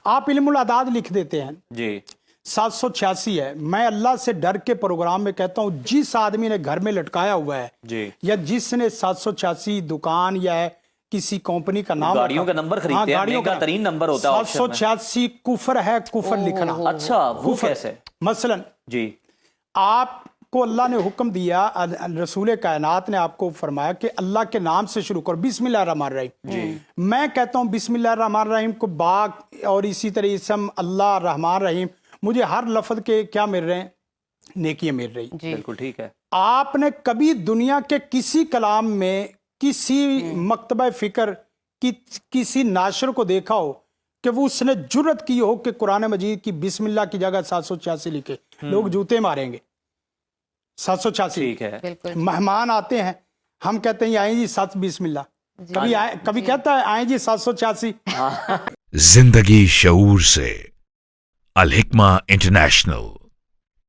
آپ علم العداد لکھ دیتے ہیں جی 786 ہے. میں اللہ سے ڈر کے پروگرام میں کہتا ہوں جس آدمی نے گھر میں لٹکایا ہوا ہے جی یا جس نے 786 دکان یا کسی کمپنی کا نام گاڑیوں کا نمبر خریدتے ہیں، مہنگا ترین نمبر ہوتا ہے آپشن میں. 786 کفر ہے، کفر لکھنا. اچھا وہ کیسے؟ مثلا جی آپ کو اللہ نے حکم دیا، رسول کائنات نے آپ کو فرمایا کہ اللہ کے نام سے شروع کرو، بسم اللہ الرحمن الرحیم. جی میں کہتا ہوں بسم اللہ الرحمن الرحیم کو باغ اور اسی طرح اسم اللہ الرحمن الرحیم، مجھے ہر لفظ کے کیا مل رہے ہیں؟ نیکیاں مل رہی. بالکل ٹھیک ہے. آپ نے کبھی دنیا کے کسی کلام میں کسی مکتبہ فکر کی کسی ناشر کو دیکھا ہو کہ وہ اس نے جرت کی ہو کہ قرآن مجید کی بسم اللہ کی جگہ 786 لکھے؟ لوگ جوتے ماریں گے. 786 ٹھیک ہے. مہمان آتے ہیں، ہم کہتے ہیں آئیں جی 7 بسم اللہ. کبھی کہتا ہے آئیں جی 786؟ زندگی شعور سے. الحکمہ انٹرنیشنل.